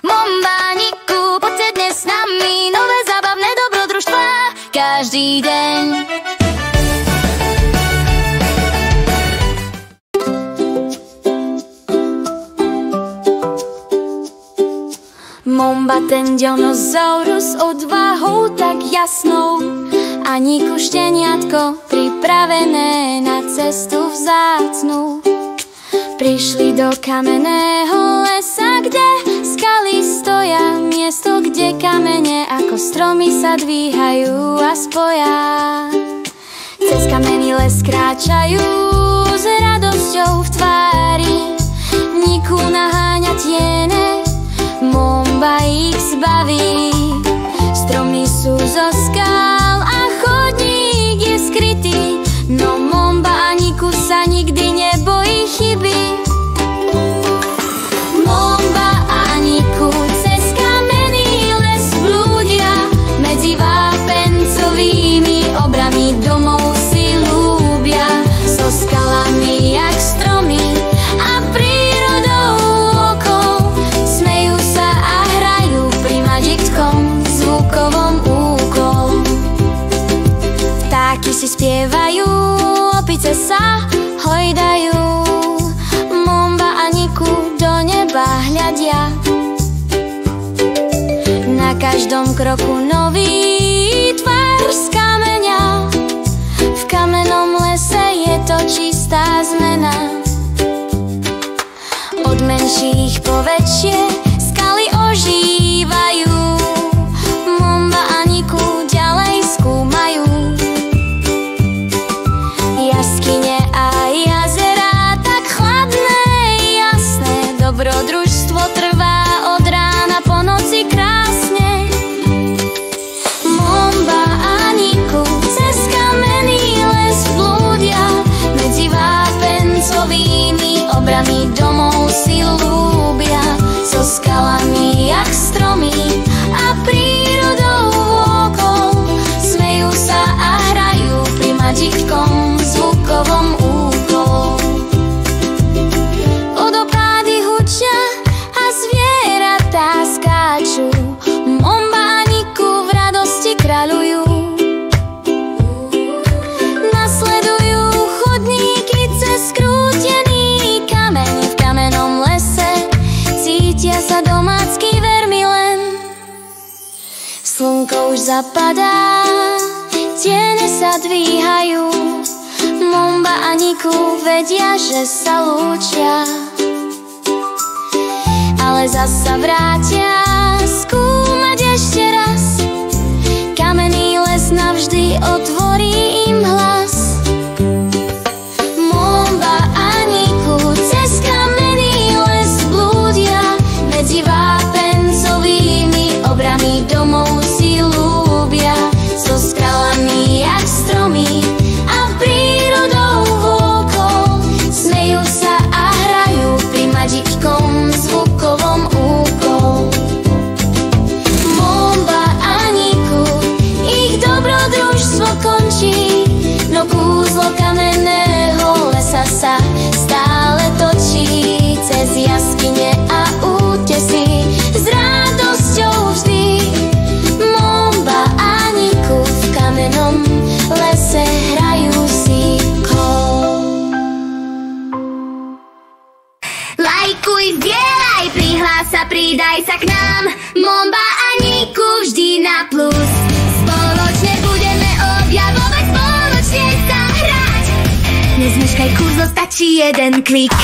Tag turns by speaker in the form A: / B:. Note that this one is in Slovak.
A: Mombániku, poďte dnes s nami, nové zábavné dobrodružstvá každý deň. Momba, ten dinosaurus odvahou tak jasnou, Aníku šteniatko pripravené na cestu vzácnu. Prišli do kamenného lesa, kde skaly stoja, miesto, kde kamene ako stromy sa dvíhajú a spoja. Cez kamenný les kráčajú s radosťou v tvári, vniku naháňa tiene, Momba ich zbaví. Stromy sú zo skál a chodník je skrytý, no Momba Aníku sa nikdy nebojí chyby. Momba Aníku cez kamenný les blúdia, medzi vápencovými obrami domov si ľúbia. So skalami jak stromy a prírodou okolo, smejú sa a hrajú pri magickom zvukovom úkol. Vtáky si spievajú, opice sa hojdajú, Momba Aníku do neba hľadia. Na každom kroku nový tvar z kameňa, v kamennom lese je to čistá zmena. Od menších po väčšie skaly ožívajú, Momba Aníku ďalej skúmajú. Jaskyne a jazerá tak chladné, jasné, dobrodružstvo trvá od rána po noci krásne. Momba Aníku cez kamenný les blúdia, medzi vápencovými obrami domov si ľúbia. So skalami jak stromy a prírodou okolo, smejú sa a hrajú pri magickom zvukovom úkolu. Vodopády hučia a zvieratá skáču, Momba Aníku v radosti kráľujú. Nasledujú chodníky cez skrútený kameň, v kamennom lese cítia sa domácky veľmi len. Slnko už zapadá, tiene sa dvíhajú, Momba Aníku vedia, že sa lúčia, ale zasa vrátia skúmať ešte raz. Kamenný les navždy otvorí im hlas. Momba Aníku cez kamenný les blúdia, medzi vápencovými obrami domov si ľúbia. So skalami jak stromy a prírodou okolo, smejú sa a hrajú pri magickom zvukovom úkolu. Momba Aníku, ich dobrodružstvo končí, no kúzlo kamenného lesa sa stále točí. Cez jaskyne a útesy s radosťou vždy, Momba Aníku v kamennom lese hrajú si kol. Lajkuj, zdieľaj, prihlás sa, pridaj sa k nám, Momba Aníku vždy na plus. Spoločne budeme objavovať, spoločne sa hrať. Nezmeškaj, kúzlo stačí jeden klik.